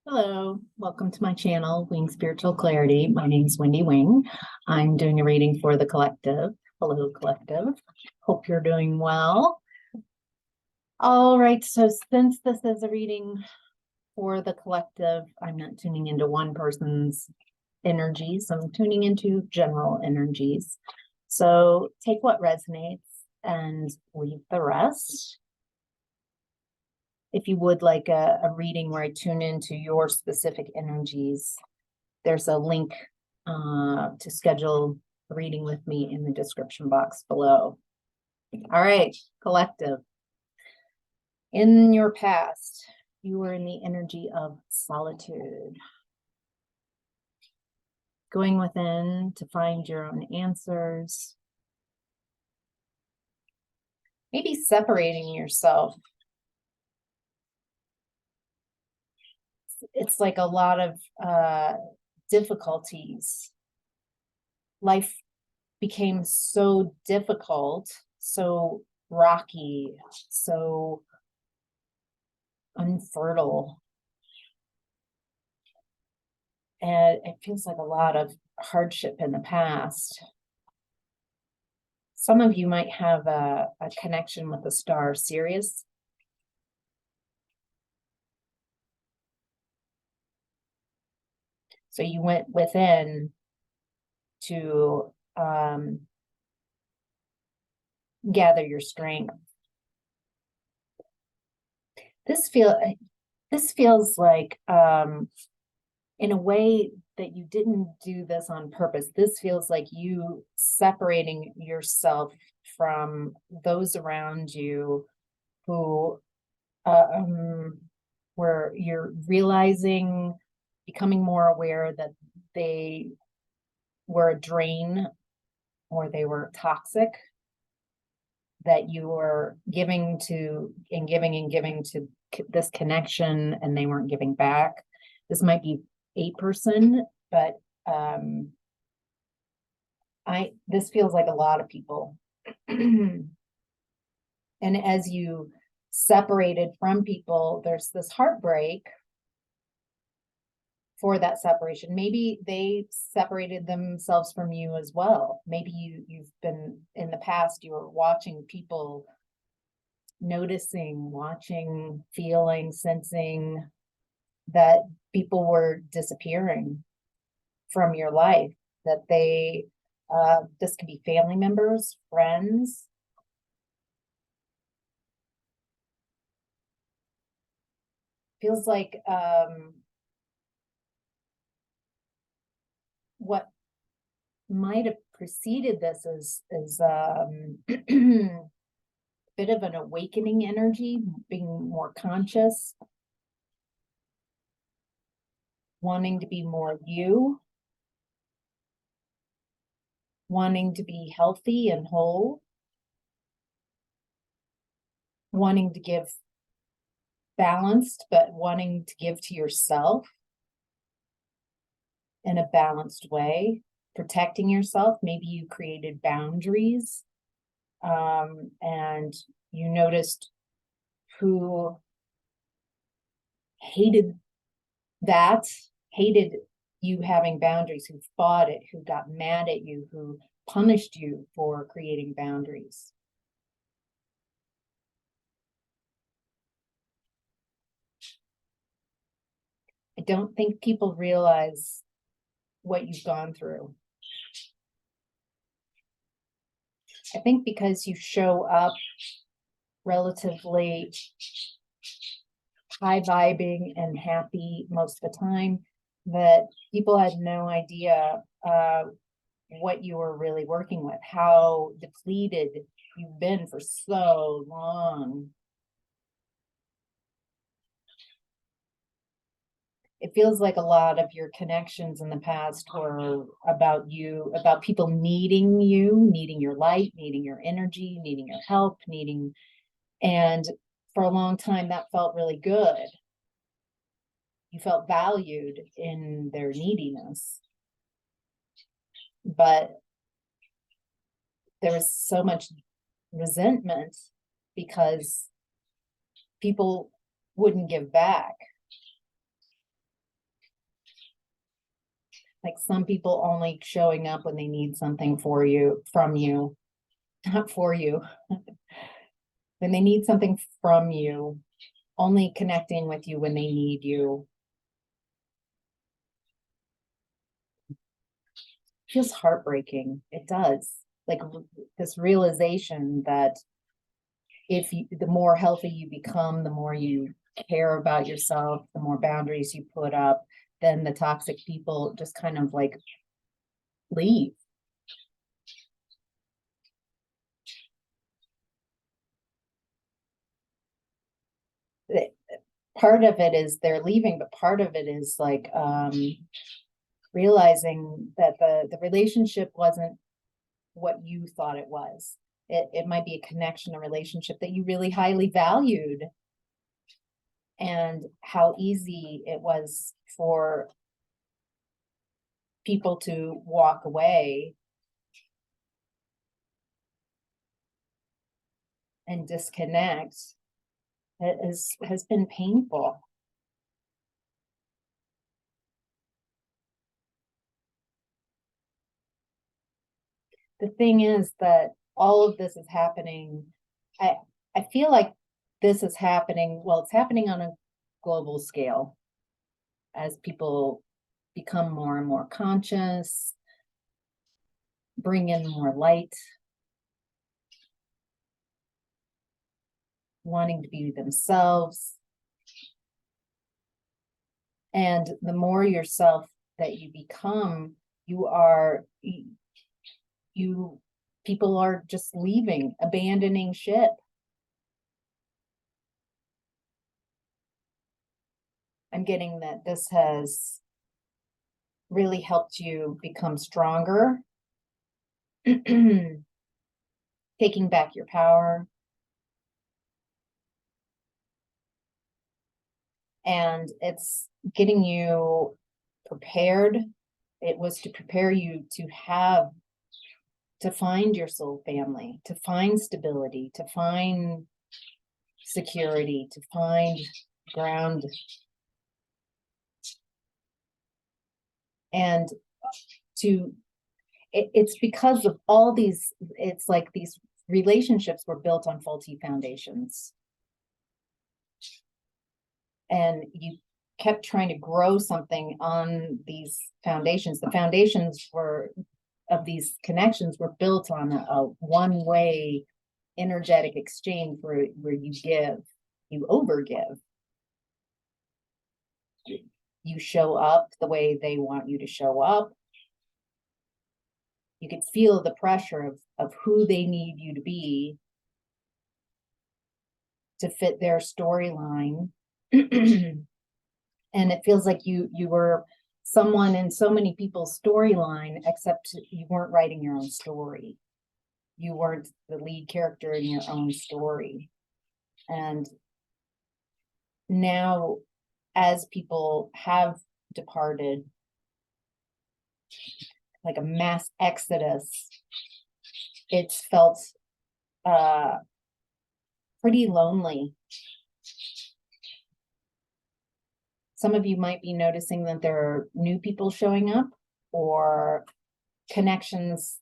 Hello, welcome to my channel, Wing Spiritual Clarity. My name is Wendy Wing. I'm doing a reading for the collective. Hello, collective. Hope you're doing well. All right, so since this is a reading for the collective, I'm not tuning into one person's energies. I'm tuning into general energies. So take what resonates and leave the rest. If you would like a reading where I tune into your specific energies, there's a link to schedule a reading with me in the description box below. All right, collective. In your past, you were in the energy of solitude, going within to find your own answers, maybe separating yourself. It's like a lot of difficulties. Life became so difficult, so rocky, so unfertile. And it feels like a lot of hardship in the past. Some of you might have a connection with the star Sirius. So you went within to gather your strength. This feels like, in a way that you didn't do this on purpose. This feels like you separating yourself from those around you who, where you're realizing, becoming more aware that they were a drain or they were toxic, that you were giving to and giving to this connection and they weren't giving back. This might be a person, but this feels like a lot of people. And as you separated from people, there's this heartbreak for that separation. Maybe they separated themselves from you as well. Maybe you've been, in the past, you were watching people, noticing, watching, feeling, sensing that people were disappearing from your life, that they, this could be family members, friends. Feels like what might have preceded this is bit of an awakening energy, being more conscious, wanting to be more you, wanting to be healthy and whole, wanting to give balanced, but wanting to give to yourself in a balanced way, protecting yourself. Maybe you created boundaries, and you noticed who hated that, hated you having boundaries, who fought it, who got mad at you, who punished you for creating boundaries. I don't think people realize what you've gone through. I think because you show up relatively high vibing and happy most of the time, that people had no idea what you were really working with, how depleted you've been for so long. It feels like a lot of your connections in the past were about you, about people needing you, needing your light, needing your energy, needing your help, and for a long time that felt really good. You felt valued in their neediness. But there was so much resentment because people wouldn't give back. Like some people only showing up when they need something from you, not for you. When they need something from you, only connecting with you when they need you. Feels heartbreaking. It does. Like this realization that the more healthy you become, the more you care about yourself, the more boundaries you put up, then the toxic people just kind of like leave. Part of it is they're leaving, but part of it is like realizing that the relationship wasn't what you thought it was. It might be a connection, a relationship that you really highly valued, and how easy it was for people to walk away and disconnect. It has been painful. The thing is that all of this is happening. I feel like this is happening, well, it's happening on a global scale as people become more and more conscious, bring in more light, wanting to be themselves. And the more yourself that you become, people are just leaving, abandoning ship. I'm getting that this has really helped you become stronger, taking back your power. And it's getting you prepared. It was to prepare you to find your soul family, to find stability, to find security, to find ground. And it's because of all these, it's like these relationships were built on faulty foundations. And you kept trying to grow something on these foundations. The foundations of these connections were built on a one-way energetic exchange where you give, you overgive. You show up the way they want you to show up. You could feel the pressure of who they need you to be to fit their storyline. And it feels like you were someone in so many people's storyline, except you weren't writing your own story. You weren't the lead character in your own story. And now, as people have departed, like a mass exodus, it's felt pretty lonely. Some of you might be noticing that there are new people showing up, or connections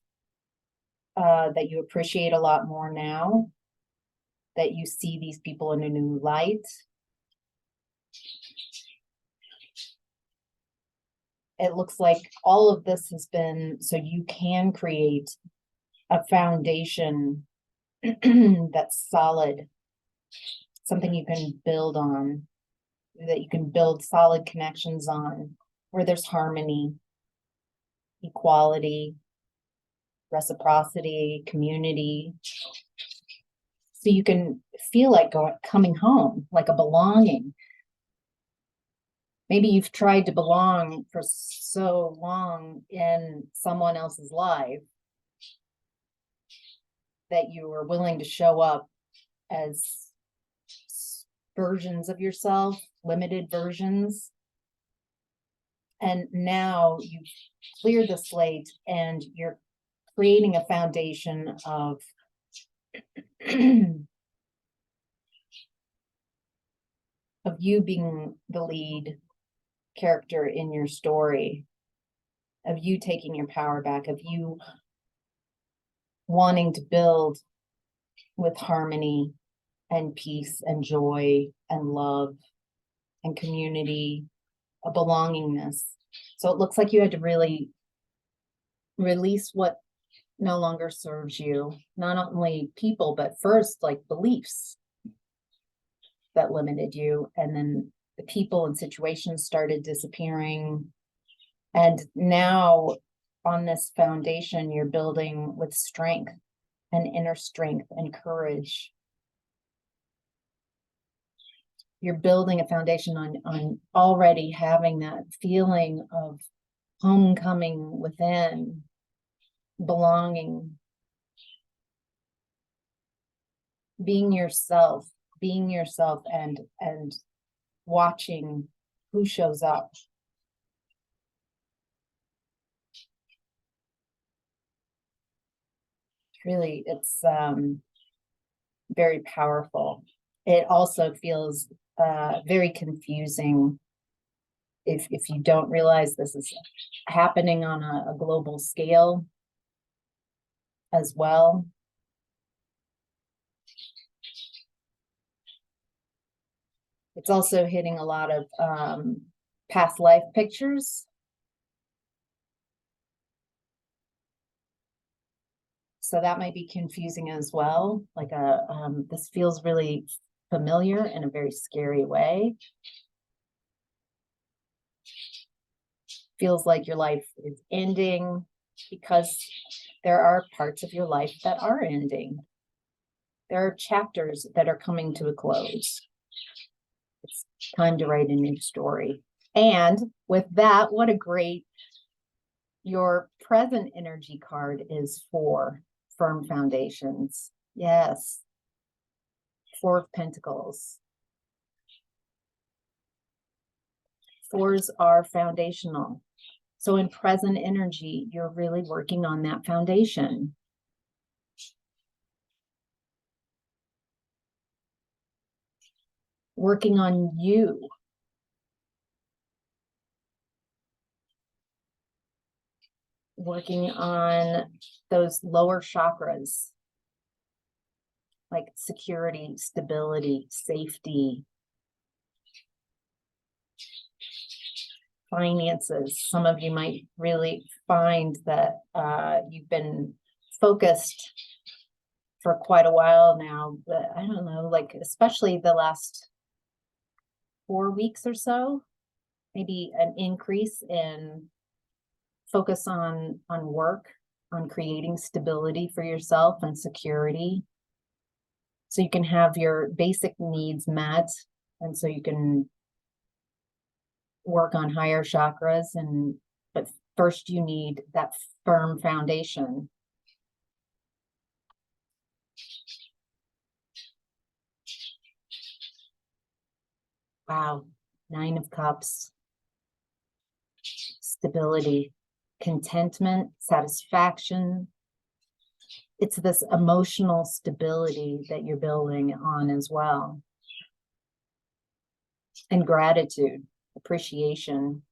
that you appreciate a lot more now, that you see these people in a new light. It looks like all of this has been so you can create a foundation that's solid, something you can build on, that you can build solid connections on, where there's harmony, equality, reciprocity, community. So you can feel like coming home, like a belonging. Maybe you've tried to belong for so long in someone else's life that you were willing to show up as versions of yourself, limited versions. And now you've cleared the slate and you're creating a foundation of of you being the lead character in your story. of you taking your power back, of you wanting to build with harmony and peace and joy and love and community, a belongingness. So it looks like you had to really release what no longer serves you, not only people, but first like beliefs that limited you. And then the people and situations started disappearing. And now on this foundation, you're building with strength and inner strength and courage. You're building a foundation on already having that feeling of homecoming within, belonging, being yourself and watching who shows up. Really, it's very powerful. It also feels very confusing if you don't realize this is happening on a global scale as well. It's also hitting a lot of past life pictures. So that might be confusing as well. Like this feels really familiar in a very scary way. Feels like your life is ending because there are parts of your life that are ending. There are chapters that are coming to a close. It's time to write a new story. And with that, what a great, your present energy card is for firm foundations. Yes. Four of Pentacles. Fours are foundational. So in present energy, you're really working on that foundation. Working on you. Working on those lower chakras, like security, stability, safety, finances. Some of you might really find that you've been focused for quite a while now, but I don't know, like especially the last 4 weeks or so, maybe an increase in focus on work, on creating stability for yourself and security, so you can have your basic needs met, and so you can work on higher chakras. But first you need that firm foundation. Wow. 9 of Cups. Stability, contentment, satisfaction. It's this emotional stability that you're building on as well. And gratitude, appreciation.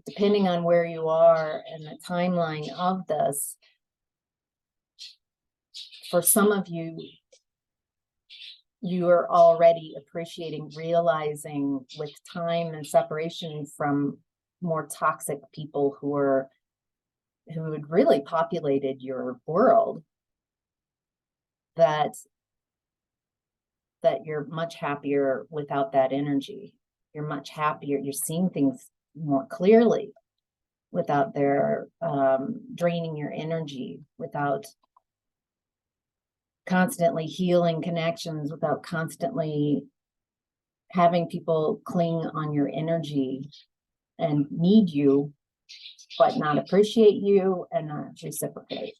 Depending on where you are and the timeline of this, for some of you, you are already appreciating, realizing with time and separation from more toxic people who had really populated your world, that you're much happier without that energy. You're much happier. You're seeing things more clearly without their draining your energy, without constantly healing connections, without constantly having people cling on your energy and need you, but not appreciate you and not reciprocate.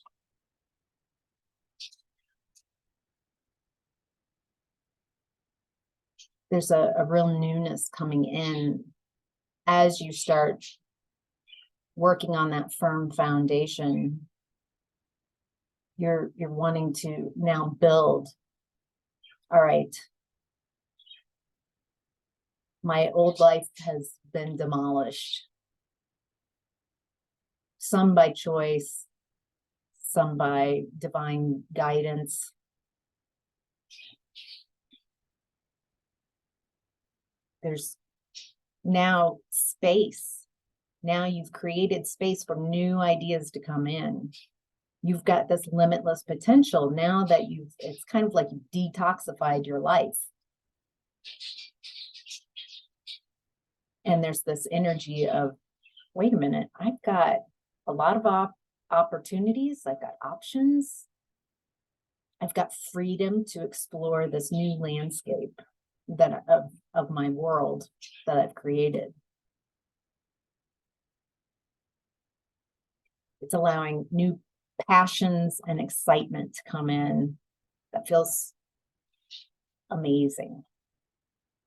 There's a real newness coming in as you start working on that firm foundation. You're wanting to now build. All right. My old life has been demolished. Some by choice, some by divine guidance. There's now space. Now you've created space for new ideas to come in. You've got this limitless potential now that it's kind of like you detoxified your life. And there's this energy of, wait a minute, I've got a lot of opportunities. I've got options. I've got freedom to explore this new landscape that of my world that I've created. It's allowing new passions and excitement to come in. That feels amazing.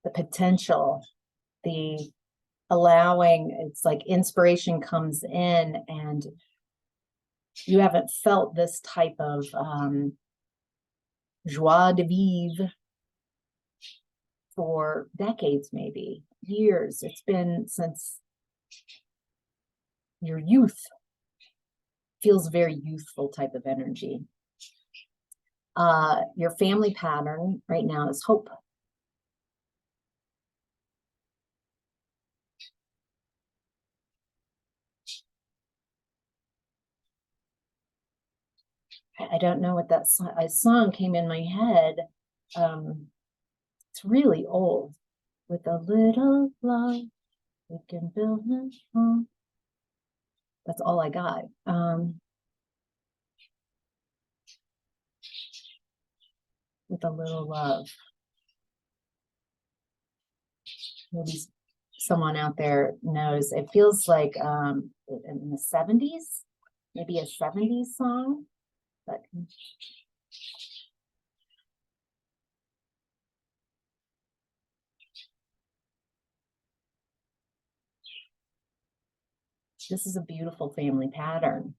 The potential, the allowing, it's like inspiration comes in, and you haven't felt this type of joie de vivre for decades, maybe years. It's been since your youth. Feels very youthful type of energy. Your family pattern right now is hope. I don't know what that song came in my head. It's really old. With a little love, we can build a home. That's all I got. With a little love. Maybe someone out there knows. It feels like in the 70s, maybe a 70s song. But this is a beautiful family pattern.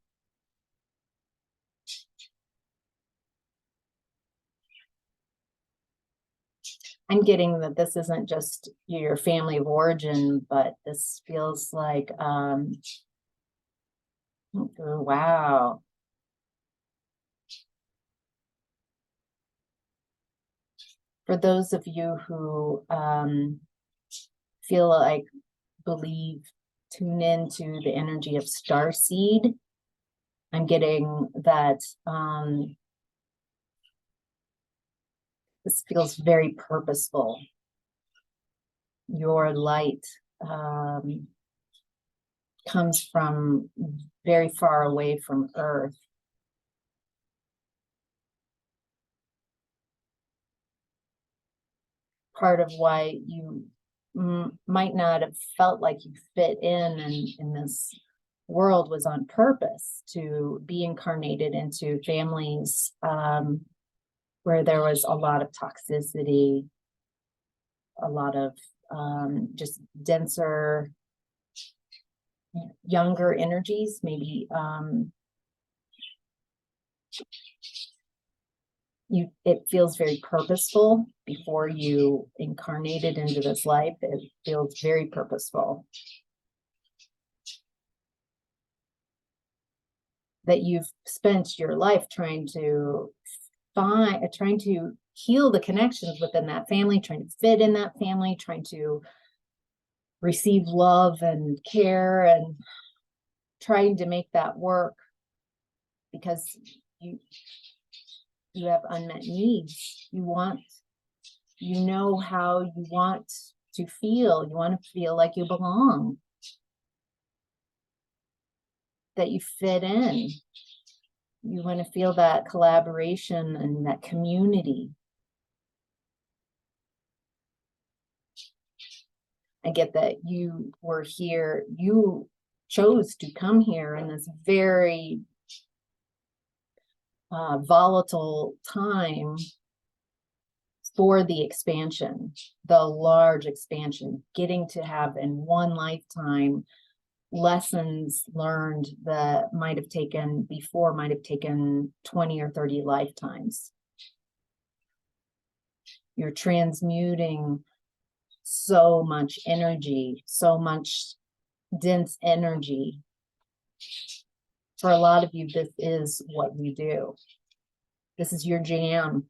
I'm getting that this isn't just your family of origin, but this feels like, oh, wow. For those of you who feel like, tune into the energy of starseed, I'm getting that this feels very purposeful. Your light comes from very far away from Earth. Part of why you might not have felt like you fit in this world was on purpose, to be incarnated into families where there was a lot of toxicity, a lot of just denser, younger energies, maybe it feels very purposeful. Before you incarnated into this life, it feels very purposeful. That you've spent your life trying to heal the connections within that family, trying to fit in that family, trying to receive love and care, and trying to make that work because you have unmet needs. You know how you want to feel. You want to feel like you belong, that you fit in. You want to feel that collaboration and that community. I get that you were here, you chose to come here in this very volatile time for the expansion, the large expansion, getting to have in one lifetime lessons learned that might have taken 20 or 30 lifetimes. You're transmuting so much energy, so much dense energy. For a lot of you, this is what you do. This is your jam.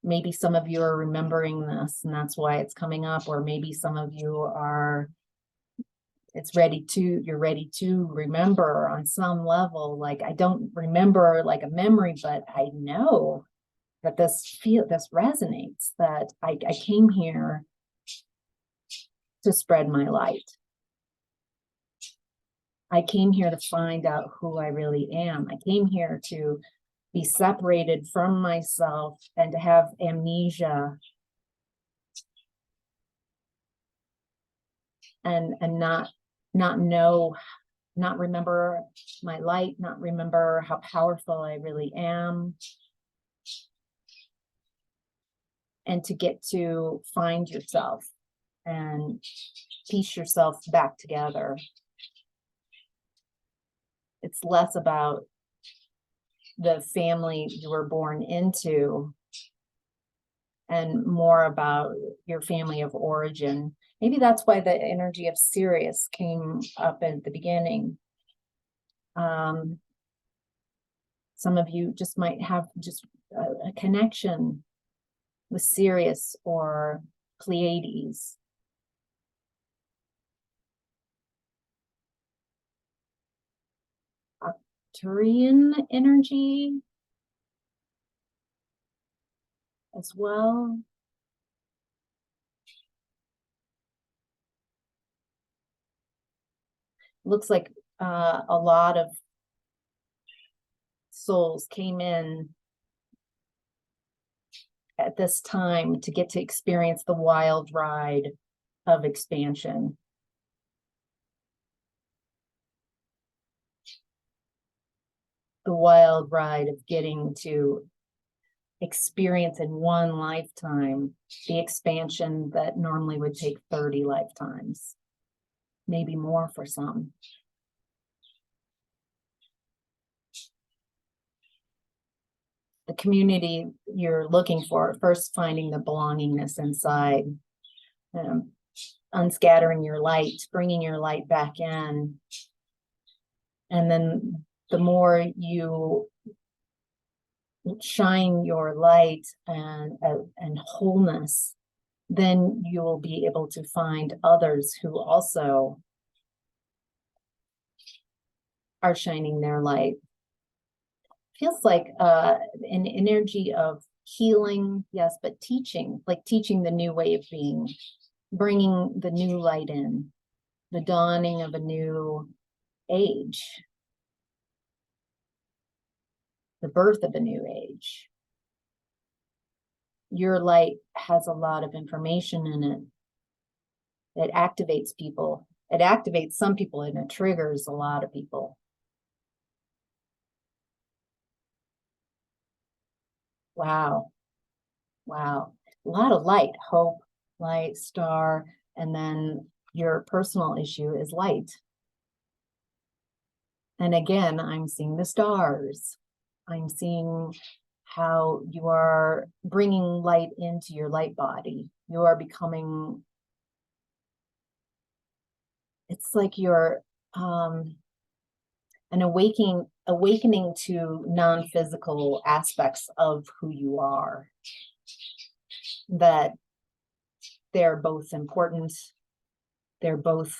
Maybe some of you are remembering this and that's why it's coming up, or maybe some of you are, you're ready to remember on some level. Like, I don't remember like a memory, but I know that this resonates, that I came here to spread my light. I came here to find out who I really am. I came here to be separated from myself and to have amnesia and not know, not remember my light, not remember how powerful I really am, and to get to find yourself and piece yourself back together. It's less about the family you were born into and more about your family of origin. Maybe that's why the energy of Sirius came up at the beginning. Some of you just might have just a connection with Sirius or Pleiades. Arcturian energy as well. Looks like a lot of souls came in at this time to get to experience the wild ride of expansion. The wild ride of getting to experience in one lifetime the expansion that normally would take 30 lifetimes, maybe more for some. The community you're looking for, first finding the belongingness inside, unscattering your light, bringing your light back in. And then the more you shine your light and wholeness, then you will be able to find others who also are shining their light. Feels like an energy of healing, yes, but teaching, like teaching the new way of being, bringing the new light in, the dawning of a new age, the birth of a new age. Your light has a lot of information in it. It activates people. It activates some people and it triggers a lot of people. Wow. Wow. A lot of light, hope, light, star, and then your personal issue is light. And again, I'm seeing the stars. I'm seeing how you are bringing light into your light body. You are becoming, it's like you're an awakening to non-physical aspects of who you are, that they're both important. They're both,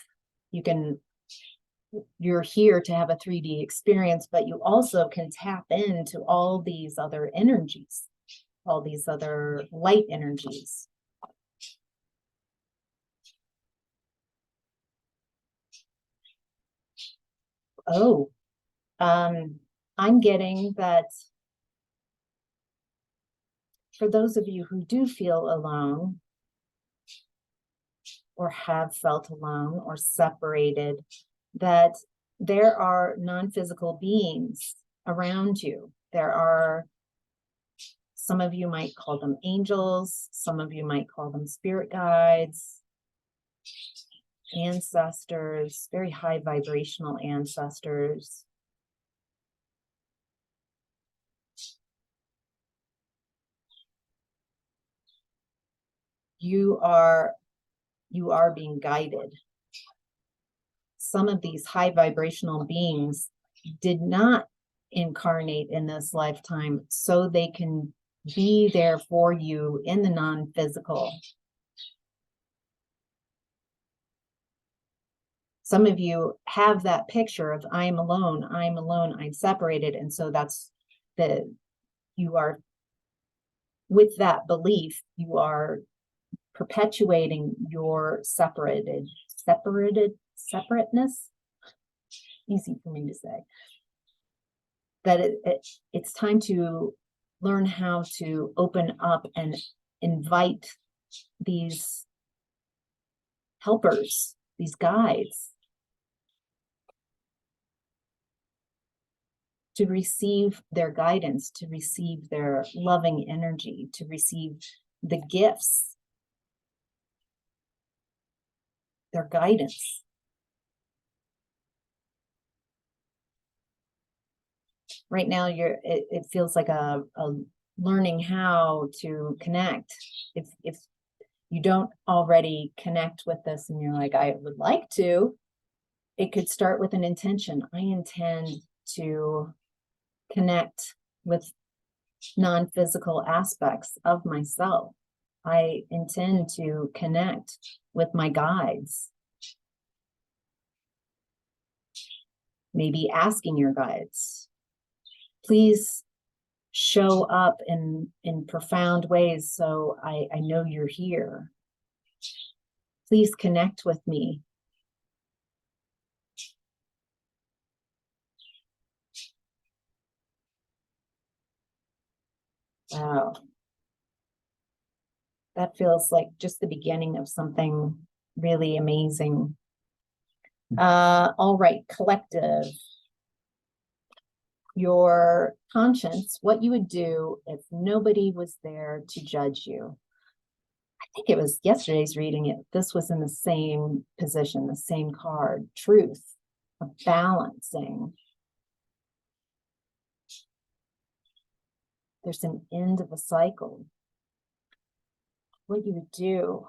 you're here to have a 3D experience, but you also can tap into all these other energies, all these other light energies. Oh, I'm getting that for those of you who do feel alone or have felt alone or separated, that there are non-physical beings around you. There are, some of you might call them angels, some of you might call them spirit guides, ancestors, very high vibrational ancestors. you are being guided. Some of these high vibrational beings did not incarnate in this lifetime so they can be there for you in the non-physical. Some of you have that picture of I'm alone, I'm separated. And so that's you are, with that belief, you are perpetuating your separateness. Easy for me to say. That it's time to learn how to open up and invite these helpers, these guides, to receive their guidance, to receive their loving energy, to receive the gifts, their guidance. Right now, it feels like a learning how to connect. If you don't already connect with this and you're like, I would like to, it could start with an intention. I intend to connect with non-physical aspects of myself. I intend to connect with my guides. Maybe asking your guides, please show up in profound ways so I know you're here. Please connect with me. Wow. That feels like just the beginning of something really amazing. All right, collective. Your conscience, what you would do if nobody was there to judge you. I think it was yesterday's reading. This was in the same position, the same card. Truth, a balancing. There's an end of a cycle. What you would do.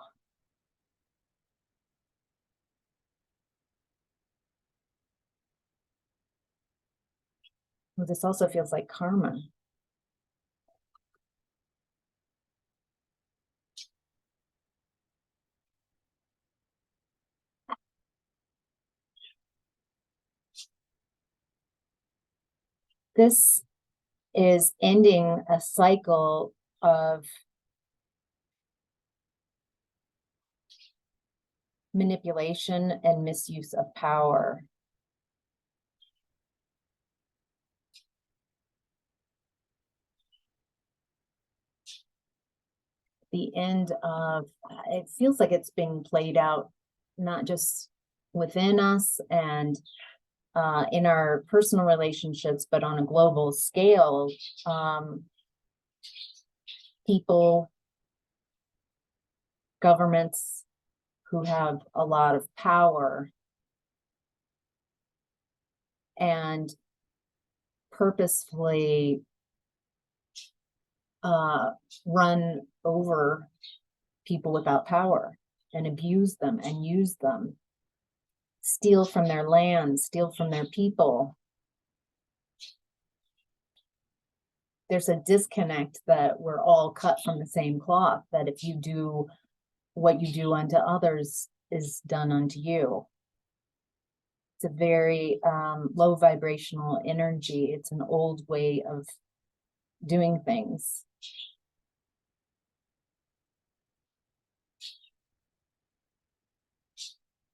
Well, this also feels like karma. This is ending a cycle of manipulation and misuse of power. The end of, it feels like it's being played out, not just within us and in our personal relationships, but on a global scale. People, governments who have a lot of power and purposefully run over people without power and abuse them and use them, steal from their land, steal from their people. There's a disconnect that we're all cut from the same cloth, that if you do what you do unto others is done unto you. It's a very low vibrational energy. It's an old way of doing things.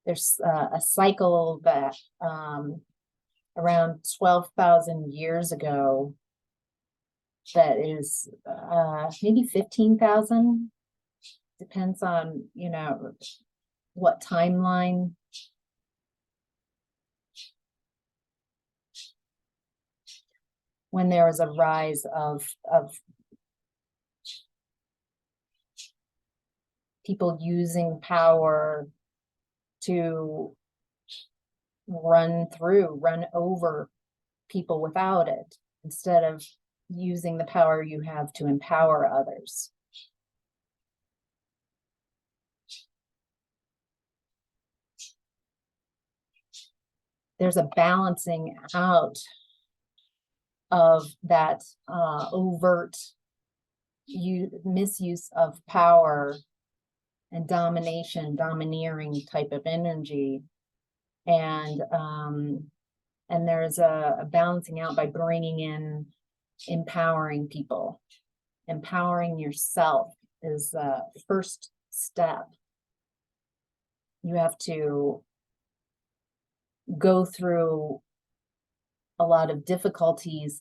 There's a cycle that around 12,000 years ago that is maybe 15,000, depends on, you know, what timeline. When there was a rise of people using power to run over people without it, instead of using the power you have to empower others. there's a balancing out of that overt misuse of power and domineering type of energy. And there's a balancing out by bringing in empowering people. Empowering yourself is the first step. You have to go through a lot of difficulties,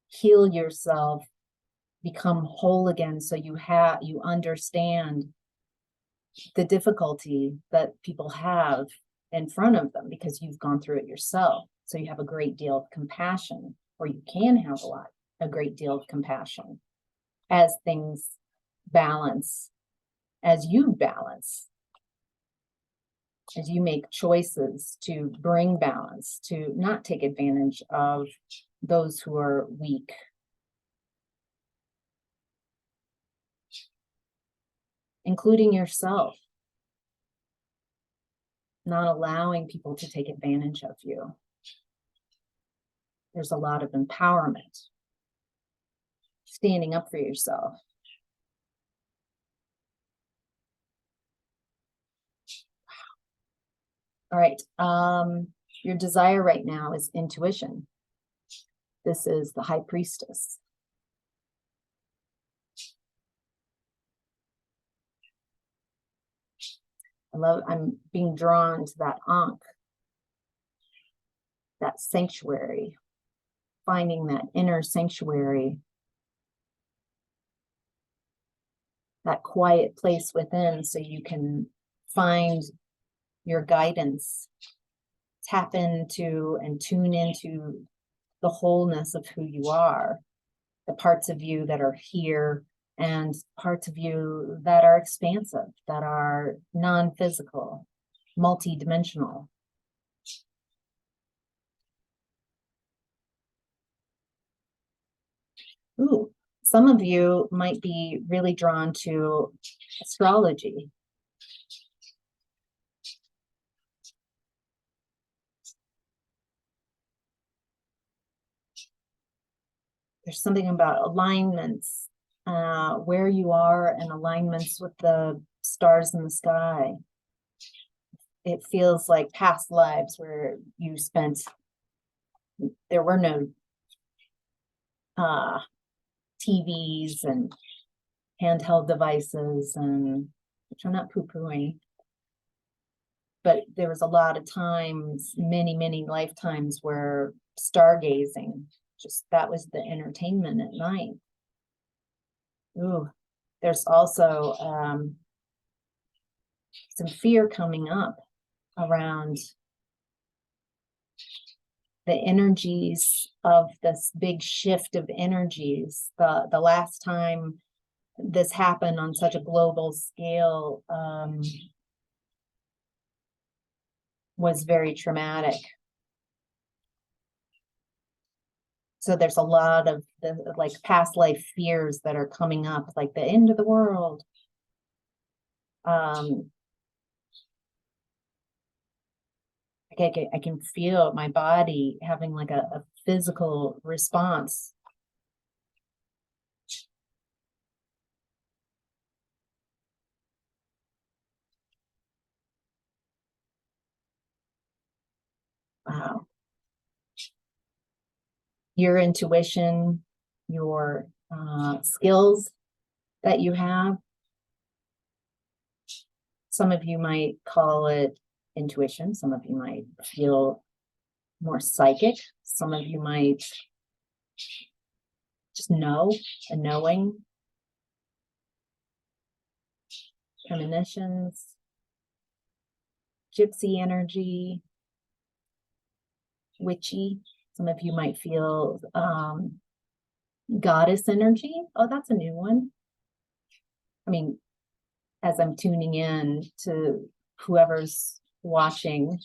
heal yourself, become whole again, so you understand the difficulty that people have in front of them because you've gone through it yourself. So you have a great deal of compassion, or you can have a great deal of compassion as things balance, as you make choices to bring balance, to not take advantage of those who are weak. Including yourself. Not allowing people to take advantage of you. There's a lot of empowerment. Standing up for yourself. All right. Your desire right now is intuition. This is the High Priestess. I'm being drawn to that Ankh, that sanctuary, finding that inner sanctuary, that quiet place within, so you can find your guidance, tap into and tune into the wholeness of who you are, the parts of you that are here and parts of you that are expansive, that are non-physical, multi-dimensional. Ooh, some of you might be really drawn to astrology. There's something about alignments, where you are and alignments with the stars in the sky. It feels like past lives where you spent, there were no TVs and handheld devices, and which I'm not poo-pooing, but there was a lot of times, many lifetimes, where stargazing, just that was the entertainment at night. Ooh, there's also some fear coming up around the energies of this big shift of energies. The last time this happened on such a global scale was very traumatic. So there's a lot of the like past life fears that are coming up, like the end of the world. I can feel my body having like a physical response. Wow. Your intuition, your skills that you have. Some of you might call it intuition. Some of you might feel more psychic. Some of you might just know, a knowing. Premonitions, gypsy energy, witchy. Some of you might feel goddess energy. Oh, that's a new one. I mean, as I'm tuning in to whoever's watching,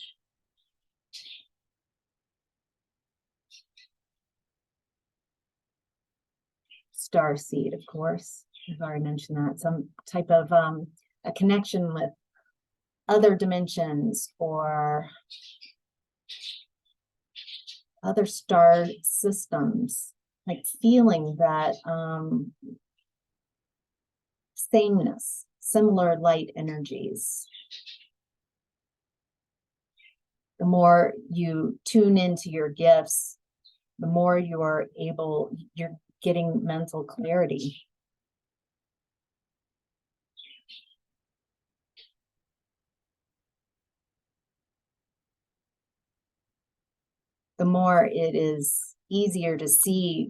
starseed, of course. I've already mentioned that. Some type of a connection with other dimensions, or other star systems, like feeling that sameness, similar light energies. The more you tune into your gifts, the more you're getting mental clarity. The more it is easier to see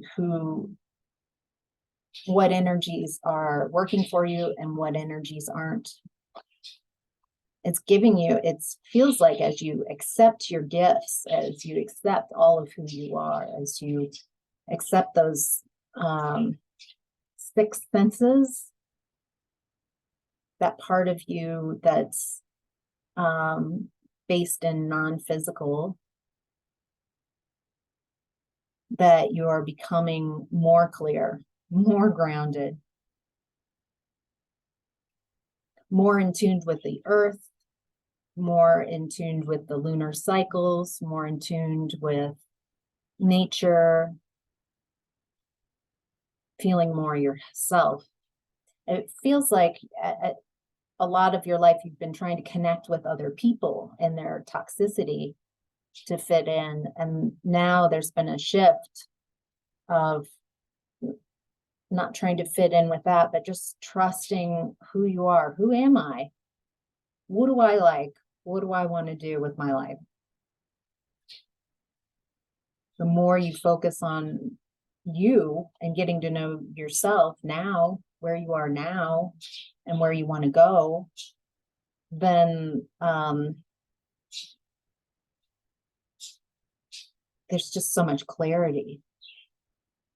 what energies are working for you and what energies aren't. It's giving you, it feels like as you accept your gifts, as you accept all of who you are, as you accept those six senses, that part of you that's based in non-physical, that you're becoming more clear, more grounded, more in tune with the earth, more in tune with the lunar cycles, more in tune with nature, feeling more yourself. It feels like a lot of your life you've been trying to connect with other people and their toxicity to fit in, and now there's been a shift of not trying to fit in with that, but just trusting who you are. Who am I? What do I like? What do I want to do with my life? The more you focus on you and getting to know yourself now, where you are now and where you want to go, then there's just so much clarity,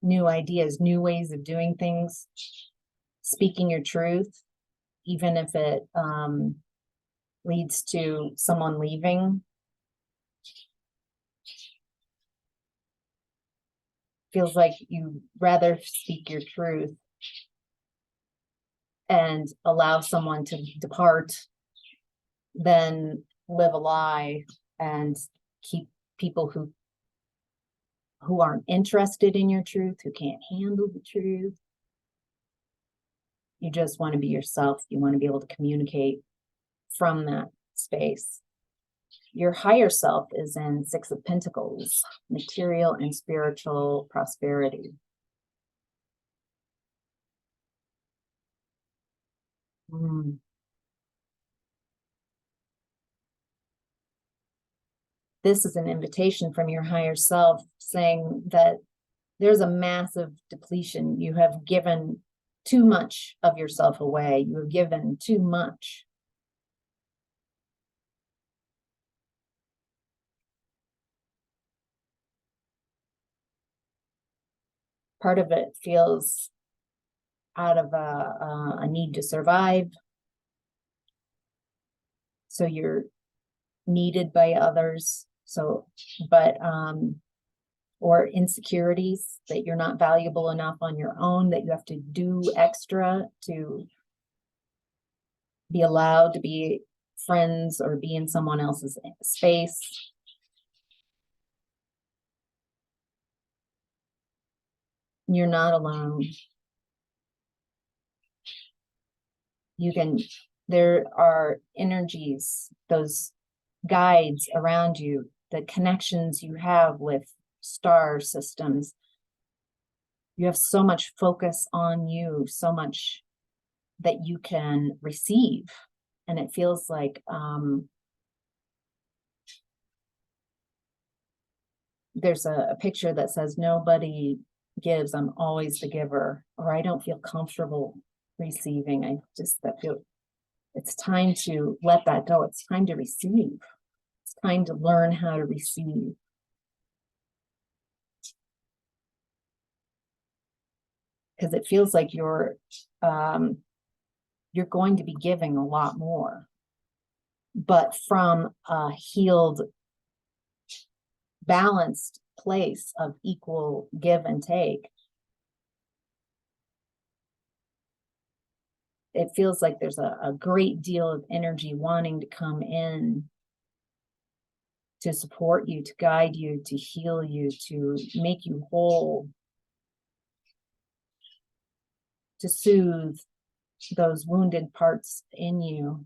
new ideas, new ways of doing things, speaking your truth, even if it leads to someone leaving. Feels like you rather speak your truth and allow someone to depart than live a lie and keep people who aren't interested in your truth, who can't handle the truth. You just want to be yourself. You want to be able to communicate from that space. Your higher self is in Six of Pentacles, material and spiritual prosperity. This is an invitation from your higher self saying that there's a massive depletion. You have given too much of yourself away. You have given too much. Part of it feels out of a need to survive. So you're needed by others. Or insecurities that you're not valuable enough on your own, that you have to do extra to be allowed to be friends or be in someone else's space. You're not alone. There are energies, those guides around you, the connections you have with star systems. You have so much focus on you, so much that you can receive. And it feels like there's a picture that says, nobody gives, I'm always the giver, or I don't feel comfortable receiving. It's time to let that go. It's time to receive. It's time to learn how to receive. Because it feels like you're going to be giving a lot more, but from a healed, balanced place of equal give and take. It feels like there's a great deal of energy wanting to come in to support you, to guide you, to heal you, to make you whole, to soothe those wounded parts in you.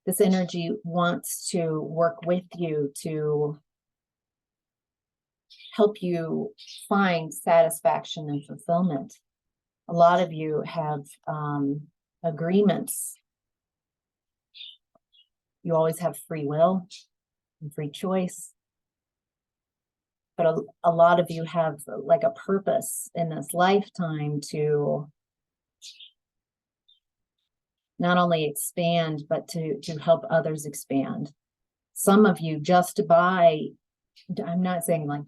This energy wants to work with you to help you find satisfaction and fulfillment. A lot of you have agreements. You always have free will and free choice. But a lot of you have like a purpose in this lifetime to not only expand, but to help others expand. Some of you just by, I'm not saying like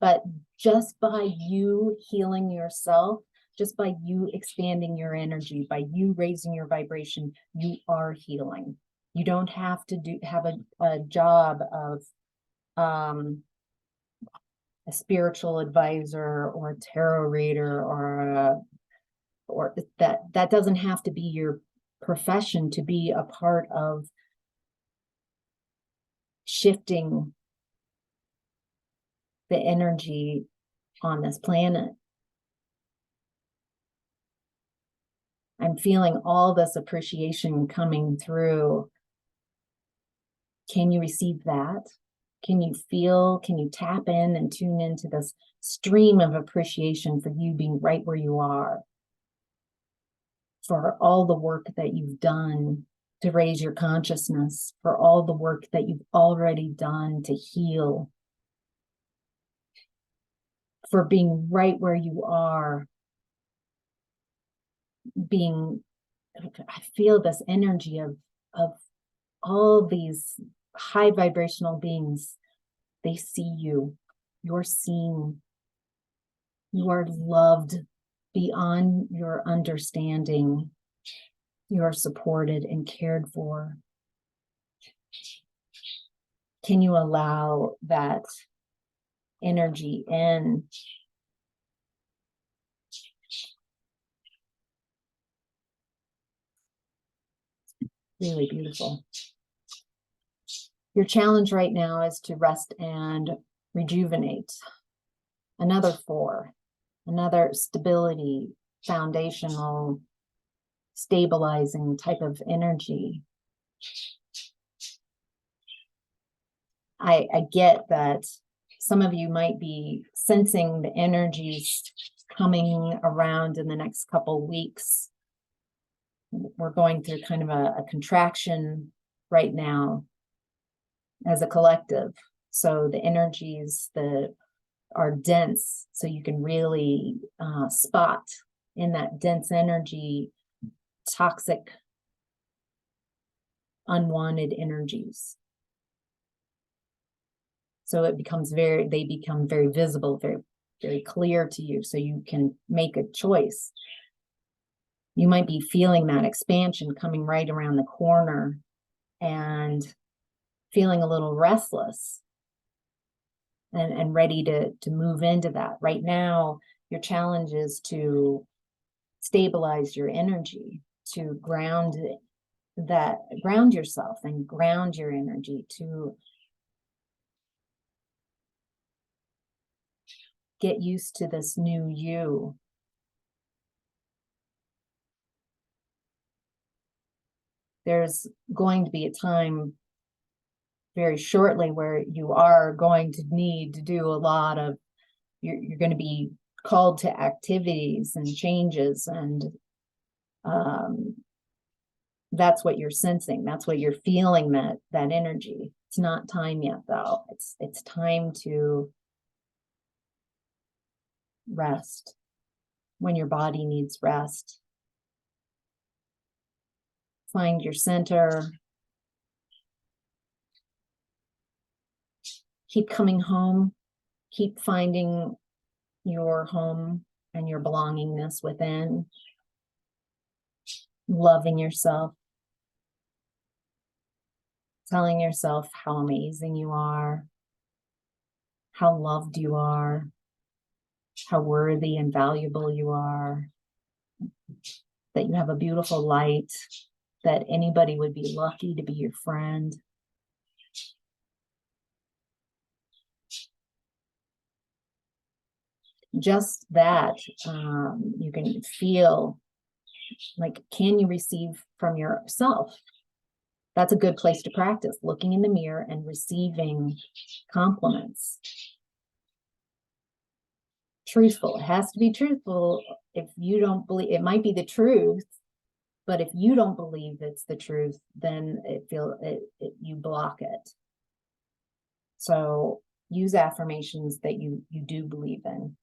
but just by you healing yourself, just by you expanding your energy, by you raising your vibration, you are healing. You don't have to have a job of a spiritual advisor or a tarot reader or that doesn't have to be your profession to be a part of shifting the energy on this planet. I'm feeling all this appreciation coming through. Can you receive that? Can you feel, can you tap in and tune into this stream of appreciation for you being right where you are? For all the work that you've done to raise your consciousness, for all the work that you've already done to heal, for being right where you are, I feel this energy of all these high vibrational beings. They see you, you're seen, you are loved beyond your understanding, you are supported and cared for. Can you allow that energy in? Really beautiful. Your challenge right now is to rest and rejuvenate. Another 4, another stability, foundational, stabilizing type of energy. I get that some of you might be sensing the energies coming around in the next couple weeks. We're going through kind of a contraction right now as a collective. So the energies that are dense, so you can really spot in that dense energy toxic, unwanted energies. So they become very visible, very, very clear to you, so you can make a choice. You might be feeling that expansion coming right around the corner and feeling a little restless and ready to move into that. Right now, your challenge is to stabilize your energy, to ground yourself and ground your energy, to get used to this new you. There's going to be a time very shortly where you are going to need to do a lot of, you're going to be called to activities and changes, and that's what you're sensing. That's what you're feeling, that energy. It's not time yet, though. It's time to rest when your body needs rest. Find your center. Keep coming home. Keep finding your home and your belongingness within. Loving yourself. Telling yourself how amazing you are. How loved you are. How worthy and valuable you are. that you have a beautiful light, that anybody would be lucky to be your friend. Just that, you can feel like, can you receive from yourself? That's a good place to practice, looking in the mirror and receiving compliments. Truthful. It has to be truthful. If you don't believe, it might be the truth, but if you don't believe it's the truth, then you block it. So use affirmations that you do believe in.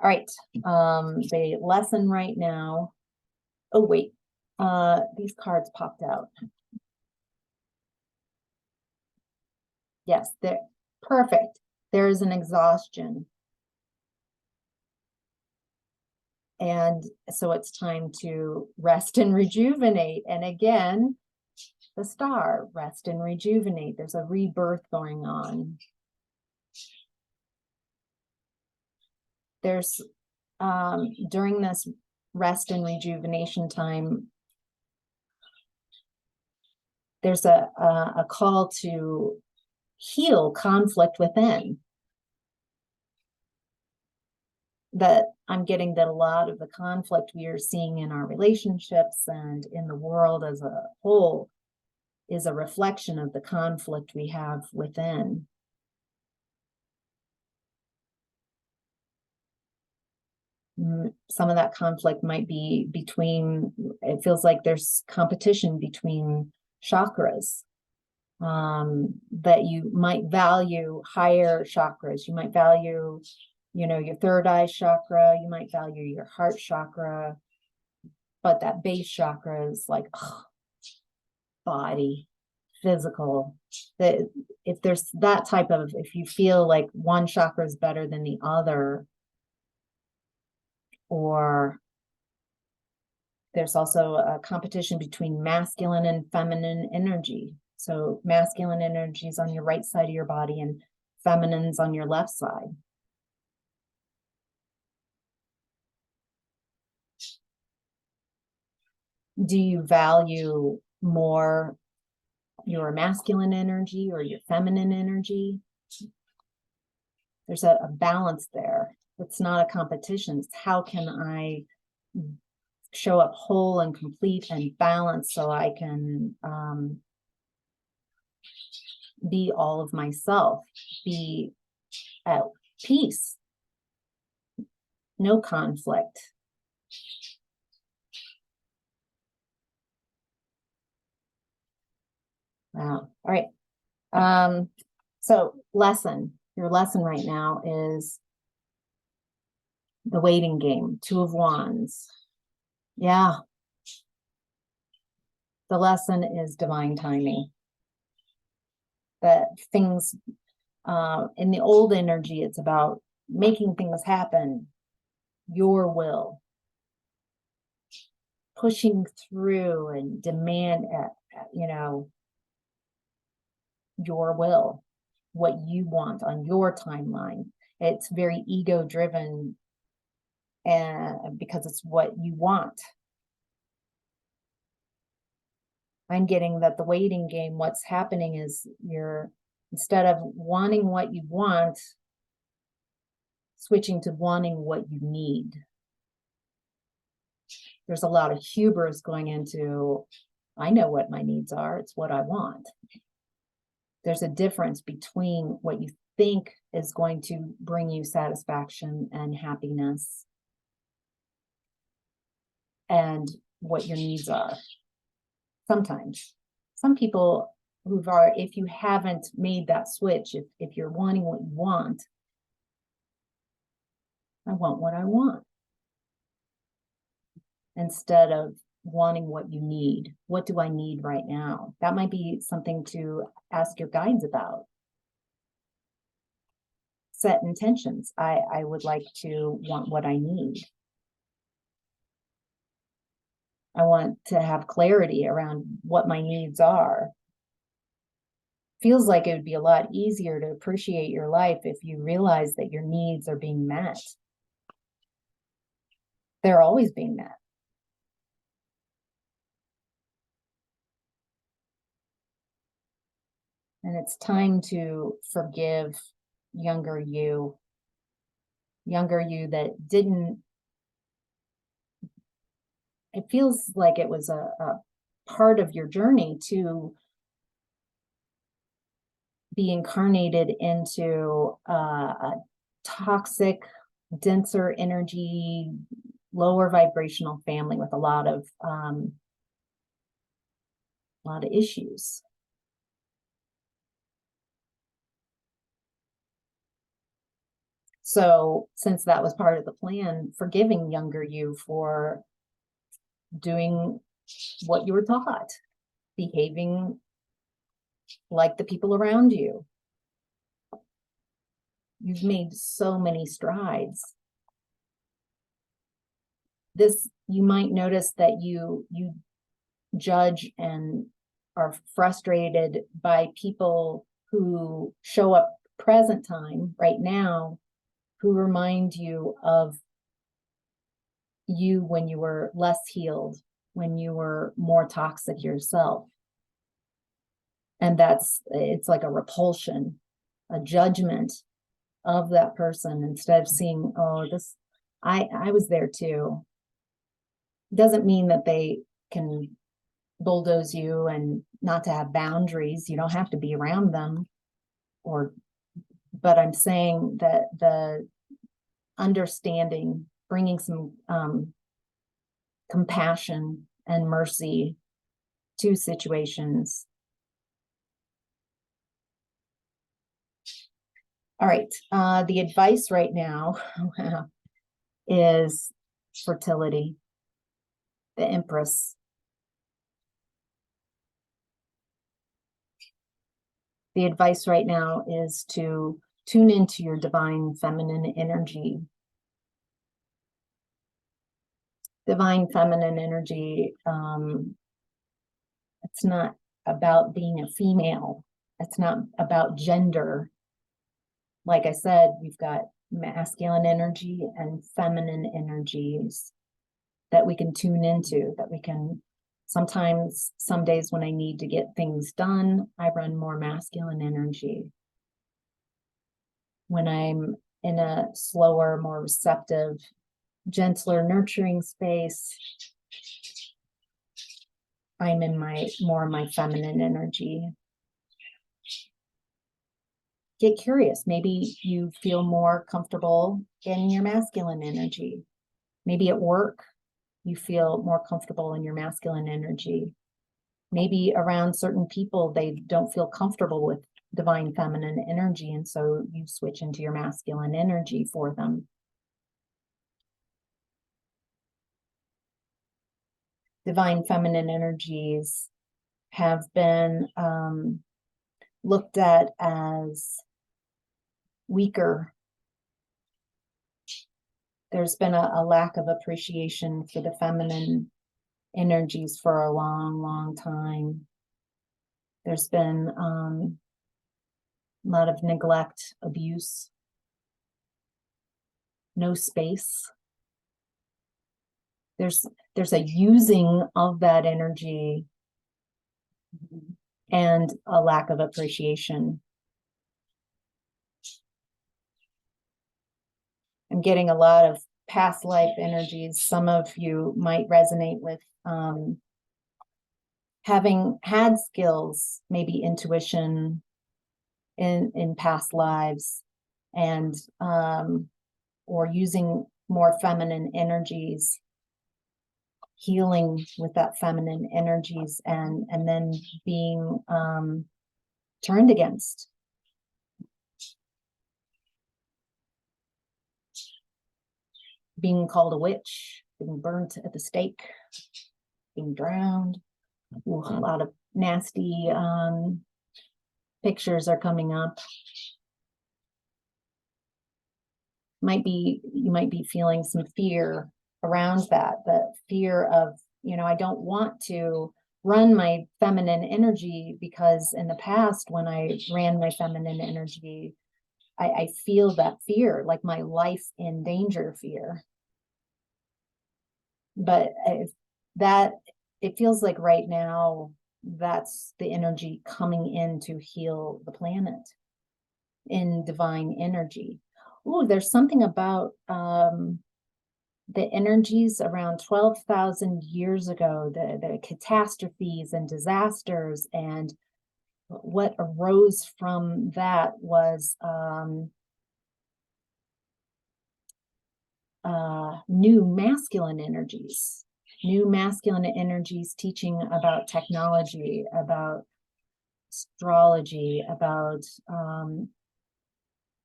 All right. The lesson right now. Oh, wait. These cards popped out. Yes, they're perfect. There is an exhaustion. And so it's time to rest and rejuvenate. And again, the star, rest and rejuvenate. There's a rebirth going on. There's, during this rest and rejuvenation time, there's a call to heal conflict within. That I'm getting that a lot of the conflict we are seeing in our relationships and in the world as a whole is a reflection of the conflict we have within. Some of that conflict might be between, it feels like there's competition between chakras, that you might value higher chakras. You might value, your third eye chakra. You might value your heart chakra, but that base chakra is like, body, physical. That if there's that type of, if you feel like one chakra is better than the other, or there's also a competition between masculine and feminine energy. So masculine energy is on your right side of your body and feminine's on your left side. Do you value more your masculine energy or your feminine energy? There's a balance there. It's not a competition. It's how can I show up whole and complete and balanced so I can be all of myself, be at peace, no conflict. Wow. All right. So your lesson right now is the waiting game, Two of Wands. Yeah. The lesson is divine timing. That things, in the old energy, it's about making things happen, your will, pushing through and demand, your will, what you want on your timeline. It's very ego driven, and because it's what you want. I'm getting that the waiting game, what's happening is instead of wanting what you want, switching to wanting what you need. There's a lot of hubris going into, I know what my needs are, it's what I want. There's a difference between what you think is going to bring you satisfaction and happiness and what your needs are. Sometimes. Some people if you haven't made that switch, if you're wanting what you want, I want what I want. Instead of wanting what you need. What do I need right now? That might be something to ask your guides about. Set intentions. I would like to want what I need. I want to have clarity around what my needs are. Feels like it would be a lot easier to appreciate your life if you realize that your needs are being met. they're always being met. And it's time to forgive younger you that didn't, it feels like it was a part of your journey to be incarnated into a toxic, denser energy, lower vibrational family with a lot of issues. So since that was part of the plan, forgiving younger you for doing what you were taught, behaving like the people around you. You've made so many strides. This, you might notice that you judge and are frustrated by people who show up present time right now, who remind you of you when you were less healed, when you were more toxic yourself. And it's like a repulsion, a judgment of that person, instead of seeing, oh, this, I was there too. Doesn't mean that they can bulldoze you and not to have boundaries. You don't have to be around them, but I'm saying that the understanding, bringing some compassion and mercy to situations. All right, the advice right now is fertility, the Empress. The advice right now is to tune into your divine feminine energy. Divine feminine energy, it's not about being a female. It's not about gender. Like I said, we've got masculine energy and feminine energies that we can tune into, that we can, sometimes, some days when I need to get things done, I run more masculine energy. When I'm in a slower, more receptive, gentler, nurturing space, I'm in more of my feminine energy. Get curious. Maybe you feel more comfortable in your masculine energy. Maybe at work, you feel more comfortable in your masculine energy. Maybe around certain people, they don't feel comfortable with divine feminine energy, and so you switch into your masculine energy for them. Divine feminine energies have been looked at as weaker. There's been a lack of appreciation for the feminine energies for a long, long time. There's been a lot of neglect, abuse, no space. There's a using of that energy and a lack of appreciation. I'm getting a lot of past life energies. Some of you might resonate with having had skills, maybe intuition in past lives, and or using more feminine energies, healing with that feminine energies, and then being turned against. Being called a witch, being burnt at the stake, being drowned. Ooh, a lot of nasty pictures are coming up. You might be feeling some fear around that, the fear of, I don't want to run my feminine energy, because in the past, when I ran my feminine energy, I feel that fear, like my life in danger fear. But that, it feels like right now, that's the energy coming in to heal the planet in divine energy. Oh, there's something about the energies around 12,000 years ago, the catastrophes and disasters, and what arose from that was new masculine energies teaching about technology, about astrology, about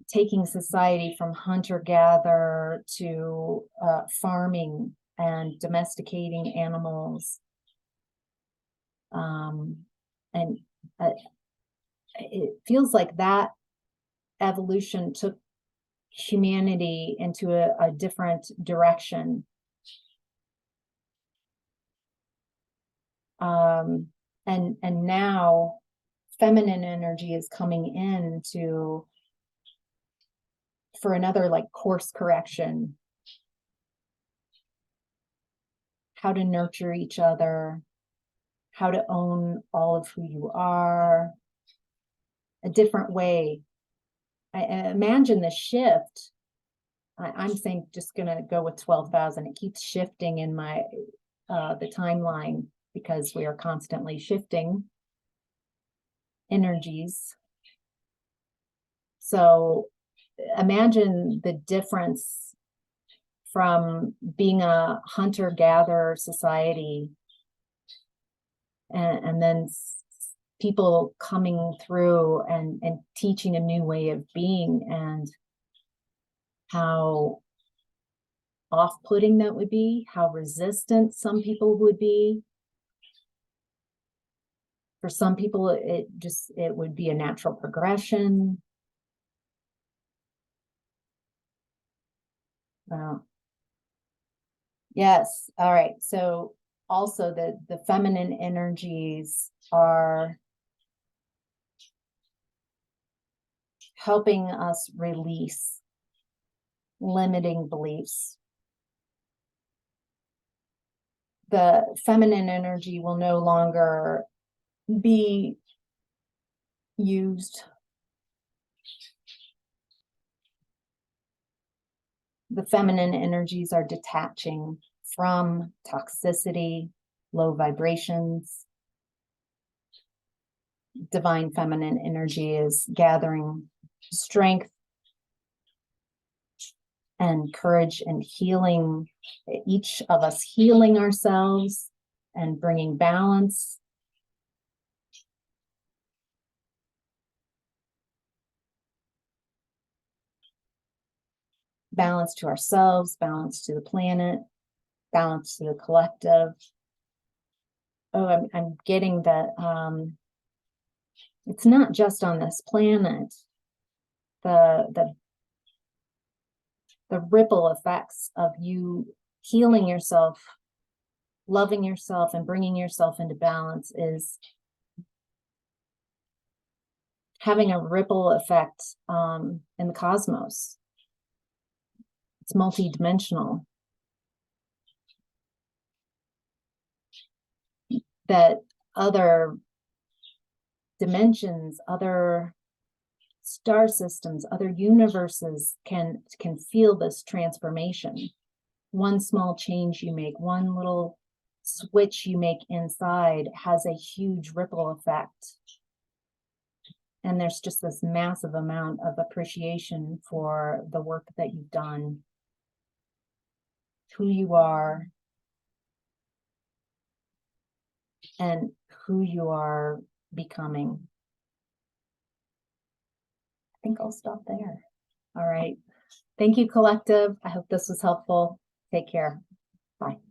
taking society from hunter-gatherer to farming and domesticating animals. And it feels like that evolution took humanity into a different direction. And now feminine energy is coming in for another like course correction, how to nurture each other, how to own all of who you are, a different way. I imagine the shift. I'm saying just gonna go with 12,000. It keeps shifting in my the timeline because we are constantly shifting energies. So imagine the difference from being a hunter-gatherer society and then people coming through and teaching a new way of being, and how off-putting that would be, how resistant some people would be. For some people, it would be a natural progression. Yes. All right. So also the feminine energies are helping us release limiting beliefs. The feminine energy will no longer be used. The feminine energies are detaching from toxicity, low vibrations. Divine feminine energy is gathering strength and courage and healing, each of us healing ourselves and bringing balance. Balance to ourselves, balance to the planet, balance to the collective. Oh, I'm getting that it's not just on this planet. The ripple effects of you healing yourself, loving yourself, and bringing yourself into balance is having a ripple effect in the cosmos. It's multidimensional. That other dimensions, other star systems, other universes can feel this transformation. One small change you make, one little switch you make inside has a huge ripple effect. And there's just this massive amount of appreciation for the work that you've done, who you are, and who you are becoming. I think I'll stop there. All right. Thank you, collective. I hope this was helpful. Take care. Bye.